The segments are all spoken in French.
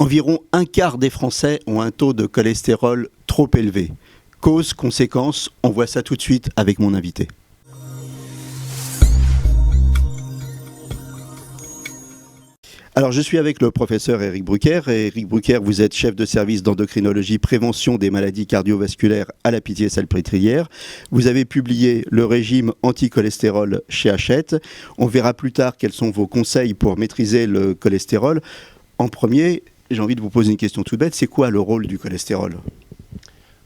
Environ un quart des Français ont un taux de cholestérol trop élevé. Cause, conséquence, on voit ça tout de suite avec mon invité. Alors, je suis avec le professeur Éric Brucker. Éric Brucker, vous êtes chef de service d'endocrinologie prévention des maladies cardiovasculaires à la Pitié-Salpêtrière. Vous avez publié le régime anti-cholestérol chez Hachette. On verra plus tard quels sont vos conseils pour maîtriser le cholestérol. En premier, j'ai envie de vous poser une question toute bête. C'est quoi le rôle du cholestérol ?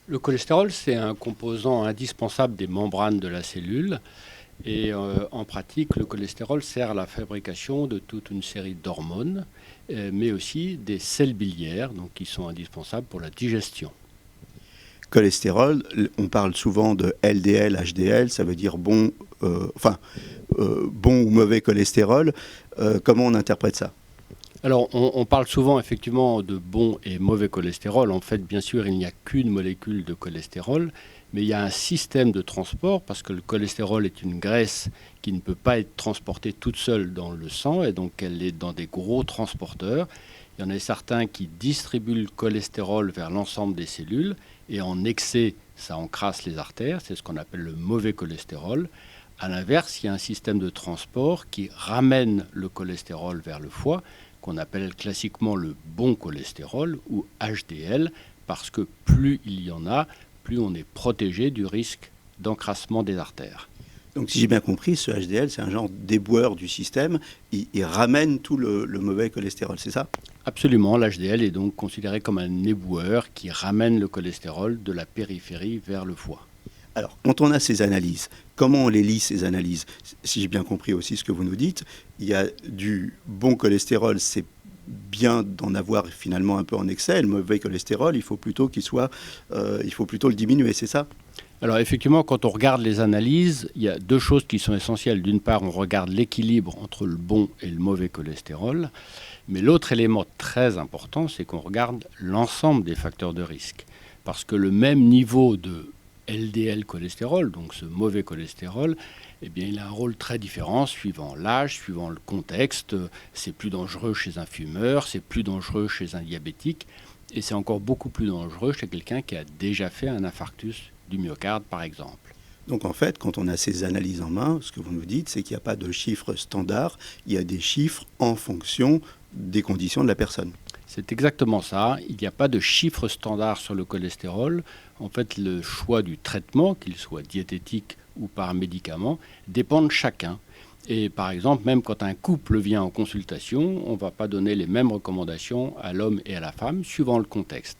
Le cholestérol, c'est un composant indispensable des membranes de la cellule. Et en pratique, le cholestérol sert à la fabrication de toute une série d'hormones, mais aussi des sels biliaires, donc qui sont indispensables pour la digestion. Cholestérol, on parle souvent de LDL, HDL, ça veut dire bon ou mauvais cholestérol. Comment on interprète ça ? Alors, on parle souvent effectivement de bon et mauvais cholestérol. En fait, bien sûr, il n'y a qu'une molécule de cholestérol, mais il y a un système de transport parce que le cholestérol est une graisse qui ne peut pas être transportée toute seule dans le sang et donc elle est dans des gros transporteurs. Il y en a certains qui distribuent le cholestérol vers l'ensemble des cellules et en excès, ça encrasse les artères. C'est ce qu'on appelle le mauvais cholestérol. À l'inverse, il y a un système de transport qui ramène le cholestérol vers le foie, qu'on appelle classiquement le bon cholestérol ou HDL, parce que plus il y en a, plus on est protégé du risque d'encrassement des artères. Donc si j'ai bien compris, ce HDL, c'est un genre d'éboueur du système. Il ramène tout le mauvais cholestérol, c'est ça ? Absolument, l'HDL est donc considéré comme un éboueur qui ramène le cholestérol de la périphérie vers le foie. Alors, quand on a ces analyses, comment on les lit, ces analyses ? Si j'ai bien compris aussi ce que vous nous dites, il y a du bon cholestérol, c'est bien d'en avoir finalement un peu en excès. Le mauvais cholestérol, il faut plutôt le diminuer, c'est ça ? Alors effectivement, quand on regarde les analyses, il y a deux choses qui sont essentielles. D'une part, on regarde l'équilibre entre le bon et le mauvais cholestérol. Mais l'autre élément très important, c'est qu'on regarde l'ensemble des facteurs de risque. Parce que le même niveau de LDL cholestérol, donc ce mauvais cholestérol, eh bien, il a un rôle très différent suivant l'âge, suivant le contexte. C'est plus dangereux chez un fumeur, c'est plus dangereux chez un diabétique, et c'est encore beaucoup plus dangereux chez quelqu'un qui a déjà fait un infarctus du myocarde, par exemple. Donc en fait, quand on a ces analyses en main, ce que vous nous dites, c'est qu'il n'y a pas de chiffres standards, il y a des chiffres en fonction des conditions de la personne. C'est exactement ça. Il n'y a pas de chiffre standard sur le cholestérol. En fait, le choix du traitement, qu'il soit diététique ou par médicament, dépend de chacun. Et par exemple, même quand un couple vient en consultation, on ne va pas donner les mêmes recommandations à l'homme et à la femme, suivant le contexte.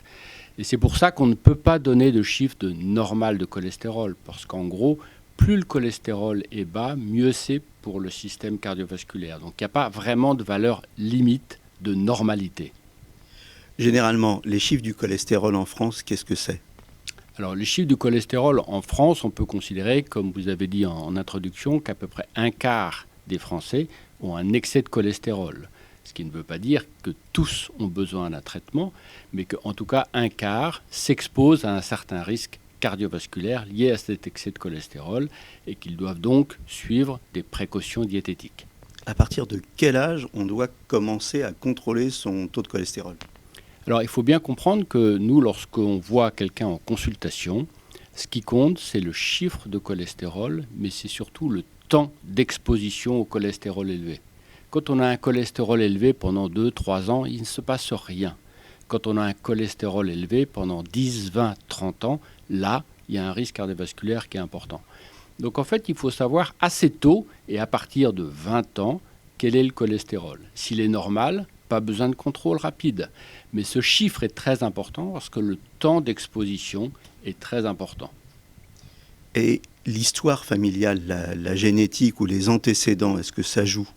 Et c'est pour ça qu'on ne peut pas donner de chiffre de normal de cholestérol, parce qu'en gros, plus le cholestérol est bas, mieux c'est pour le système cardiovasculaire. Donc il n'y a pas vraiment de valeur limite de normalité. Généralement, les chiffres du cholestérol en France, qu'est-ce que c'est ? Alors, les chiffres du cholestérol en France, on peut considérer, comme vous avez dit en introduction, qu'à peu près un quart des Français ont un excès de cholestérol. Ce qui ne veut pas dire que tous ont besoin d'un traitement, mais qu'en tout cas, un quart s'expose à un certain risque cardiovasculaire lié à cet excès de cholestérol et qu'ils doivent donc suivre des précautions diététiques. À partir de quel âge on doit commencer à contrôler son taux de cholestérol ? Alors, il faut bien comprendre que nous, lorsqu'on voit quelqu'un en consultation, ce qui compte, c'est le chiffre de cholestérol, mais c'est surtout le temps d'exposition au cholestérol élevé. Quand on a un cholestérol élevé pendant 2-3 ans, il ne se passe rien. Quand on a un cholestérol élevé pendant 10, 20, 30 ans, là, il y a un risque cardiovasculaire qui est important. Donc en fait, il faut savoir assez tôt et à partir de 20 ans, quel est le cholestérol. S'il est normal, pas besoin de contrôle rapide. Mais ce chiffre est très important parce que le temps d'exposition est très important. Et l'histoire familiale, la génétique ou les antécédents, est-ce que ça joue ?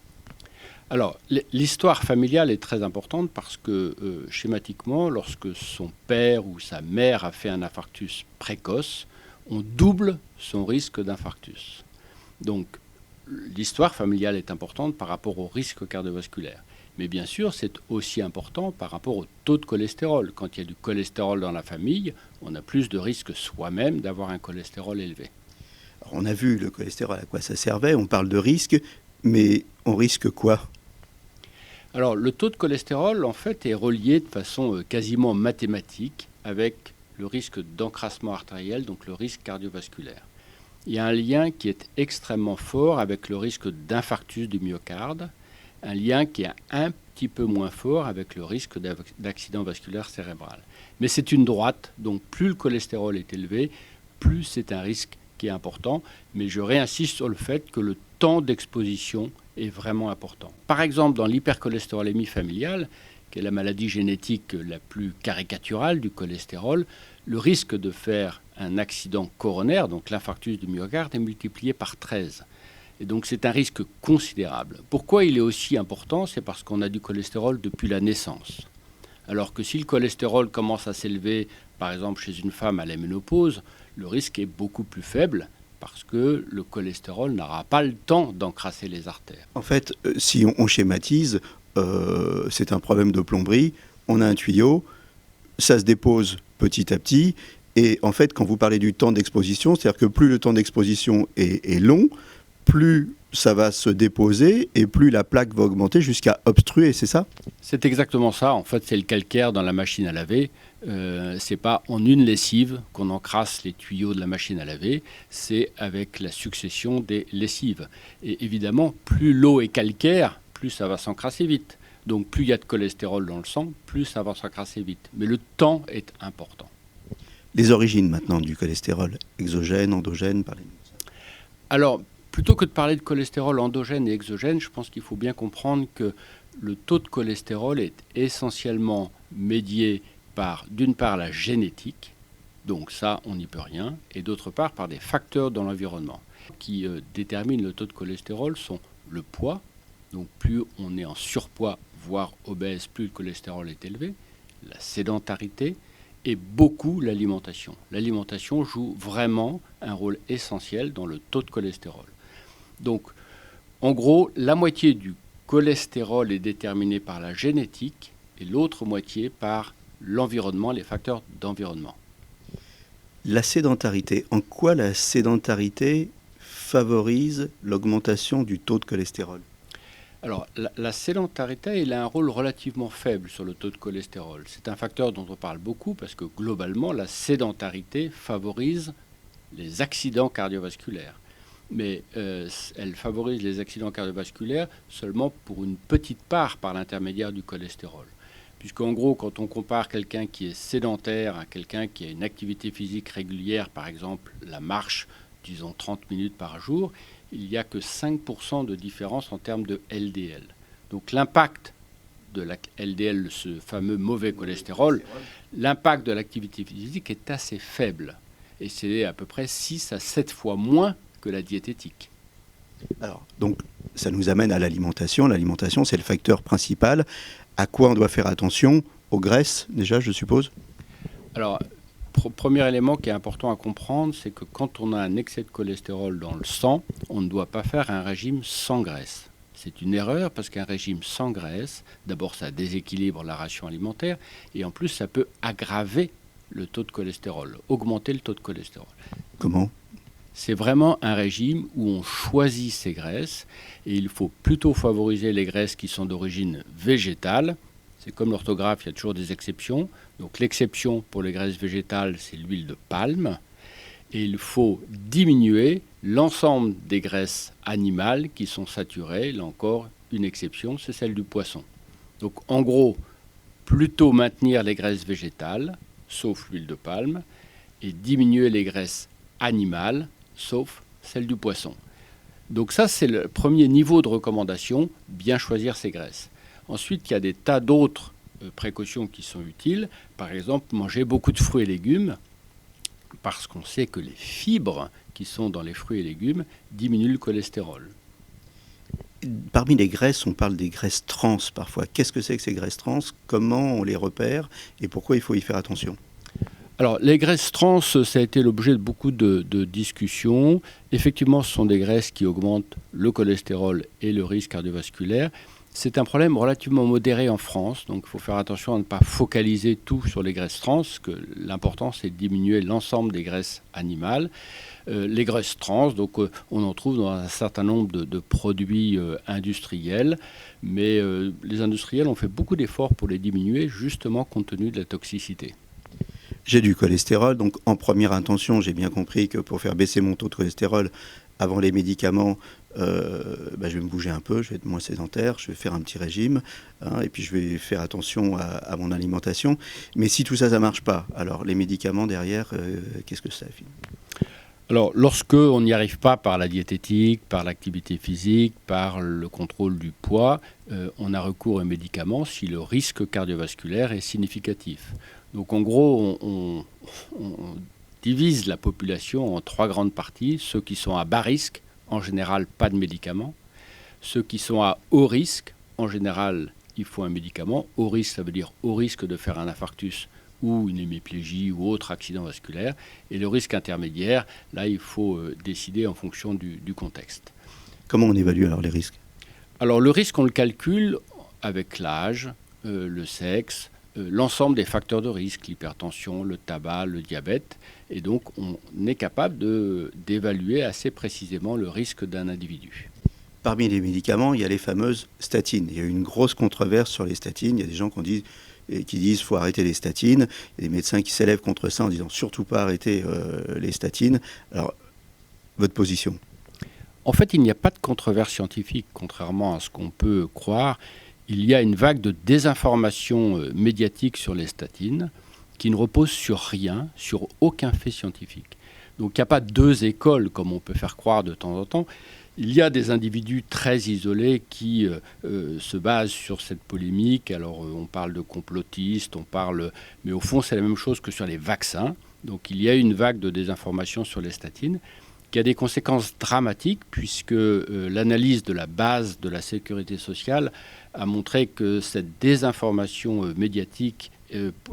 Alors, l'histoire familiale est très importante parce que, schématiquement, lorsque son père ou sa mère a fait un infarctus précoce, on double son risque d'infarctus. Donc, l'histoire familiale est importante par rapport au risque cardiovasculaire. Mais bien sûr, c'est aussi important par rapport au taux de cholestérol. Quand il y a du cholestérol dans la famille, on a plus de risque soi-même d'avoir un cholestérol élevé. Alors, on a vu le cholestérol, à quoi ça servait, on parle de risque, mais on risque quoi ? Alors, le taux de cholestérol, en fait, est relié de façon quasiment mathématique avec le risque d'encrassement artériel, donc le risque cardiovasculaire. Il y a un lien qui est extrêmement fort avec le risque d'infarctus du myocarde, un lien qui est un petit peu moins fort avec le risque d'accident vasculaire cérébral. Mais c'est une droite, donc plus le cholestérol est élevé, plus c'est un risque qui est important. Mais je réinsiste sur le fait que le temps d'exposition est vraiment important. Par exemple, dans l'hypercholestérolémie familiale, qui est la maladie génétique la plus caricaturale du cholestérol, le risque de faire un accident coronaire, donc l'infarctus du myocarde, est multiplié par 13. Et donc c'est un risque considérable. Pourquoi il est aussi important? C'est parce qu'on a du cholestérol depuis la naissance. Alors que si le cholestérol commence à s'élever, par exemple chez une femme à la ménopause, le risque est beaucoup plus faible parce que le cholestérol n'aura pas le temps d'encrasser les artères. En fait, si on schématise, c'est un problème de plomberie. On a un tuyau, ça se dépose petit à petit. Et en fait, quand vous parlez du temps d'exposition, c'est-à-dire que plus le temps d'exposition est long, plus ça va se déposer et plus la plaque va augmenter jusqu'à obstruer, c'est ça? C'est exactement ça. En fait, c'est le calcaire dans la machine à laver. C'est pas en une lessive qu'on encrasse les tuyaux de la machine à laver, c'est avec la succession des lessives. Et évidemment, plus l'eau est calcaire, plus ça va s'encrasser vite. Donc plus il y a de cholestérol dans le sang, plus ça va s'encrasser vite. Mais le temps est important. Les origines maintenant du cholestérol, exogène, endogène, parlez-nous de ça. Alors, plutôt que de parler de cholestérol endogène et exogène, je pense qu'il faut bien comprendre que le taux de cholestérol est essentiellement médié par, d'une part, la génétique, donc ça, on n'y peut rien, et d'autre part, par des facteurs dans l'environnement qui déterminent le taux de cholestérol sont le poids, donc plus on est en surpoids, voire obèse, plus le cholestérol est élevé, la sédentarité, et beaucoup l'alimentation. L'alimentation joue vraiment un rôle essentiel dans le taux de cholestérol. Donc, en gros, la moitié du cholestérol est déterminée par la génétique et l'autre moitié par l'environnement, les facteurs d'environnement. La sédentarité, en quoi la sédentarité favorise l'augmentation du taux de cholestérol? Alors, la sédentarité, elle a un rôle relativement faible sur le taux de cholestérol. C'est un facteur dont on parle beaucoup parce que globalement, la sédentarité favorise les accidents cardiovasculaires. Mais elle favorise les accidents cardiovasculaires seulement pour une petite part par l'intermédiaire du cholestérol. Puisqu'en gros, quand on compare quelqu'un qui est sédentaire à quelqu'un qui a une activité physique régulière, par exemple la marche, disons 30 minutes par jour, il n'y a que 5% de différence en termes de LDL. Donc l'impact de la LDL, ce fameux mauvais cholestérol, l'impact de l'activité physique est assez faible. Et c'est à peu près 6 à 7 fois moins que la diététique. Alors, donc, ça nous amène à l'alimentation. L'alimentation, c'est le facteur principal. À quoi on doit faire attention? Aux graisses, déjà, je suppose? Alors, premier élément qui est important à comprendre, c'est que quand on a un excès de cholestérol dans le sang, on ne doit pas faire un régime sans graisse. C'est une erreur parce qu'un régime sans graisse, d'abord, ça déséquilibre la ration alimentaire et en plus, ça peut aggraver le taux de cholestérol, augmenter le taux de cholestérol. Comment? C'est vraiment un régime où on choisit ses graisses et il faut plutôt favoriser les graisses qui sont d'origine végétale. C'est comme l'orthographe, il y a toujours des exceptions. Donc l'exception pour les graisses végétales, c'est l'huile de palme. Et il faut diminuer l'ensemble des graisses animales qui sont saturées. Là encore, une exception, c'est celle du poisson. Donc en gros, plutôt maintenir les graisses végétales, sauf l'huile de palme, et diminuer les graisses animales, sauf celle du poisson. Donc ça, c'est le premier niveau de recommandation, bien choisir ses graisses. Ensuite, il y a des tas d'autres précautions qui sont utiles. Par exemple, manger beaucoup de fruits et légumes, parce qu'on sait que les fibres qui sont dans les fruits et légumes diminuent le cholestérol. Parmi les graisses, on parle des graisses trans parfois. Qu'est-ce que c'est que ces graisses trans? Comment on les repère? Et pourquoi il faut y faire attention? Alors, les graisses trans, ça a été l'objet de beaucoup de discussions. Effectivement, ce sont des graisses qui augmentent le cholestérol et le risque cardiovasculaire. C'est un problème relativement modéré en France, donc il faut faire attention à ne pas focaliser tout sur les graisses trans, que l'important c'est de diminuer l'ensemble des graisses animales. Les graisses trans, donc on en trouve dans un certain nombre de produits industriels, mais les industriels ont fait beaucoup d'efforts pour les diminuer, justement compte tenu de la toxicité. J'ai du cholestérol, donc en première intention, j'ai bien compris que pour faire baisser mon taux de cholestérol, avant les médicaments, je vais me bouger un peu, je vais être moins sédentaire, je vais faire un petit régime, et puis je vais faire attention à mon alimentation. Mais si tout ça, ça ne marche pas, alors les médicaments derrière, qu'est-ce que ça fait ? Alors, lorsque on n'y arrive pas par la diététique, par l'activité physique, par le contrôle du poids, on a recours aux médicaments si le risque cardiovasculaire est significatif. Donc, en gros, on divise la population en 3 grandes parties. Ceux qui sont à bas risque, en général, pas de médicaments. Ceux qui sont à haut risque, en général, il faut un médicament. Haut risque, ça veut dire haut risque de faire un infarctus ou une hémiplégie ou autre accident vasculaire. Et le risque intermédiaire, là, il faut décider en fonction du contexte. Comment on évalue alors les risques ? Alors, le risque, on le calcule avec l'âge, le sexe, l'ensemble des facteurs de risque, l'hypertension, le tabac, le diabète. Et donc, on est capable d'évaluer assez précisément le risque d'un individu. Parmi les médicaments, il y a les fameuses statines. Il y a eu une grosse controverse sur les statines. Il y a des gens qui disent qu'il faut arrêter les statines. Il y a des médecins qui s'élèvent contre ça en disant surtout pas arrêter les statines. Alors, votre position ? En fait, il n'y a pas de controverse scientifique, contrairement à ce qu'on peut croire. Il y a une vague de désinformation médiatique sur les statines qui ne repose sur rien, sur aucun fait scientifique. Donc il n'y a pas 2 écoles comme on peut faire croire de temps en temps. Il y a des individus très isolés qui se basent sur cette polémique. Alors on parle de complotistes, mais au fond c'est la même chose que sur les vaccins. Donc il y a une vague de désinformation sur les statines qui a des conséquences dramatiques puisque l'analyse de la base de la sécurité sociale a montré que cette désinformation médiatique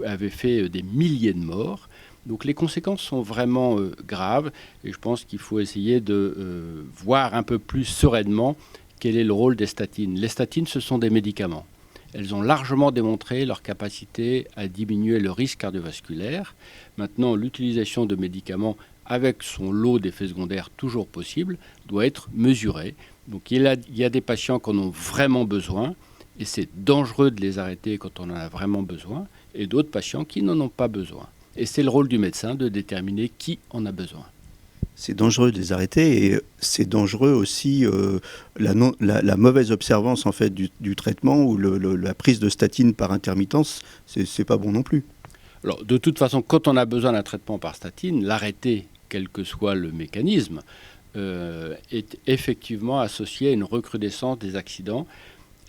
avait fait des milliers de morts. Donc les conséquences sont vraiment graves et je pense qu'il faut essayer de voir un peu plus sereinement quel est le rôle des statines. Les statines, ce sont des médicaments. Elles ont largement démontré leur capacité à diminuer le risque cardiovasculaire. Maintenant, l'utilisation de médicaments avec son lot d'effets secondaires toujours possible doit être mesurée. Donc il y a des patients qui en ont vraiment besoin et c'est dangereux de les arrêter quand on en a vraiment besoin et d'autres patients qui n'en ont pas besoin. Et c'est le rôle du médecin de déterminer qui en a besoin. C'est dangereux de les arrêter et c'est dangereux aussi la mauvaise observance en fait, du traitement ou la prise de statine par intermittence, c'est pas bon non plus. Alors, de toute façon, quand on a besoin d'un traitement par statine, l'arrêter, quel que soit le mécanisme, est effectivement associé à une recrudescence des accidents.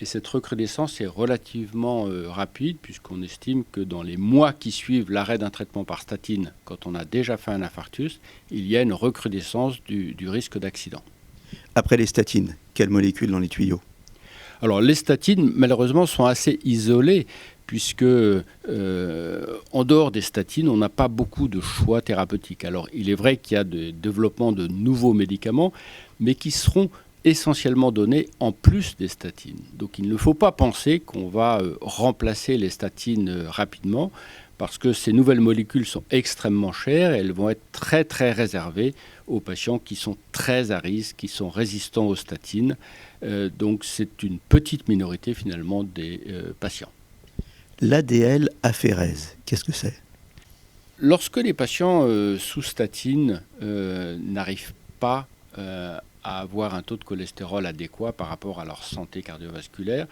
Et cette recrudescence est relativement rapide puisqu'on estime que dans les mois qui suivent l'arrêt d'un traitement par statine, quand on a déjà fait un infarctus, il y a une recrudescence du risque d'accident. Après les statines, quelles molécules dans les tuyaux ? Alors les statines, malheureusement, sont assez isolées puisque en dehors des statines, on n'a pas beaucoup de choix thérapeutiques. Alors il est vrai qu'il y a le développement de nouveaux médicaments, mais qui seront essentiellement donnés en plus des statines. Donc il ne faut pas penser qu'on va remplacer les statines rapidement parce que ces nouvelles molécules sont extrêmement chères et elles vont être très très réservées aux patients qui sont très à risque, qui sont résistants aux statines. Donc c'est une petite minorité finalement des patients. L'ADL aphérèse, qu'est-ce que c'est ? Lorsque les patients sous statine n'arrivent pas à avoir un taux de cholestérol adéquat par rapport à leur santé cardiovasculaire,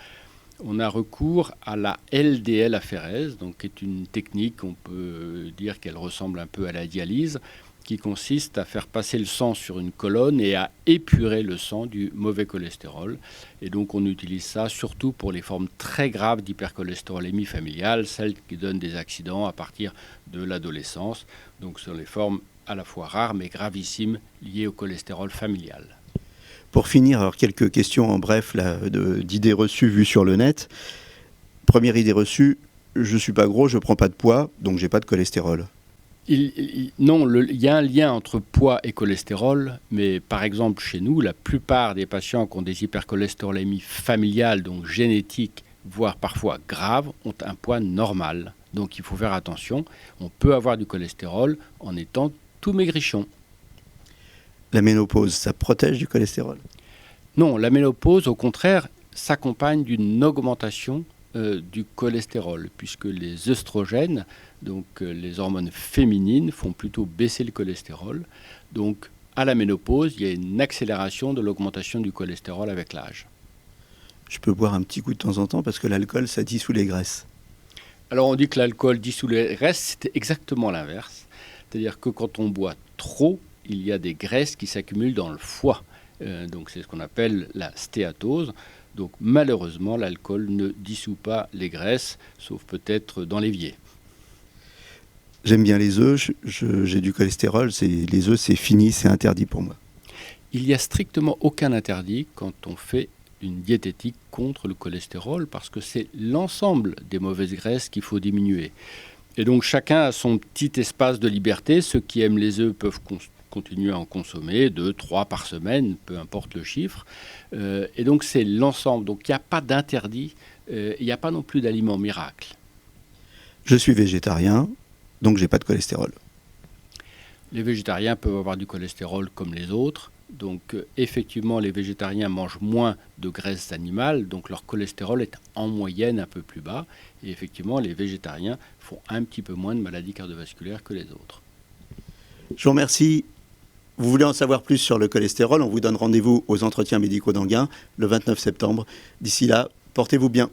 on a recours à la LDL aphérèse, donc qui est une technique, on peut dire qu'elle ressemble un peu à la dialyse, qui consiste à faire passer le sang sur une colonne et à épurer le sang du mauvais cholestérol. Et donc on utilise ça surtout pour les formes très graves d'hypercholestérolémie familiale, celles qui donnent des accidents à partir de l'adolescence. Donc ce sont les formes à la fois rares mais gravissimes liées au cholestérol familial. Pour finir, alors quelques questions en bref d'idées reçues vues sur le net. Première idée reçue, je ne suis pas gros, je ne prends pas de poids, donc je n'ai pas de cholestérol. Non, il y a un lien entre poids et cholestérol, mais par exemple chez nous, la plupart des patients qui ont des hypercholestérolémies familiales, donc génétiques, voire parfois graves, ont un poids normal. Donc il faut faire attention, on peut avoir du cholestérol en étant tout maigrichon. La ménopause, ça protège du cholestérol? Non, la ménopause, au contraire, s'accompagne d'une augmentation du cholestérol, puisque les œstrogènes, donc les hormones féminines, font plutôt baisser le cholestérol. Donc, à la ménopause, il y a une accélération de l'augmentation du cholestérol avec l'âge. Je peux boire un petit coup de temps en temps parce que l'alcool, ça dissout les graisses. Alors, on dit que l'alcool dissout les graisses, c'est exactement l'inverse. C'est-à-dire que quand on boit trop, il y a des graisses qui s'accumulent dans le foie. Donc, c'est ce qu'on appelle la stéatose. Donc malheureusement, l'alcool ne dissout pas les graisses, sauf peut-être dans l'évier. J'aime bien les œufs, j'ai du cholestérol, les œufs c'est fini, c'est interdit pour moi. Il n'y a strictement aucun interdit quand on fait une diététique contre le cholestérol, parce que c'est l'ensemble des mauvaises graisses qu'il faut diminuer. Et donc chacun a son petit espace de liberté. Ceux qui aiment les œufs peuvent continuer à en consommer 2, 3 par semaine, peu importe le chiffre. Et donc c'est l'ensemble. Donc il n'y a pas d'interdit, il n'y a pas non plus d'aliment miracle. Je suis végétarien, donc j'ai pas de cholestérol. Les végétariens peuvent avoir du cholestérol comme les autres. Donc effectivement, les végétariens mangent moins de graisses animales, donc leur cholestérol est en moyenne un peu plus bas. Et effectivement, les végétariens font un petit peu moins de maladies cardiovasculaires que les autres. Je vous remercie. Vous voulez en savoir plus sur le cholestérol, on vous donne rendez-vous aux entretiens médicaux d'Anguin le 29 septembre. D'ici là, portez-vous bien.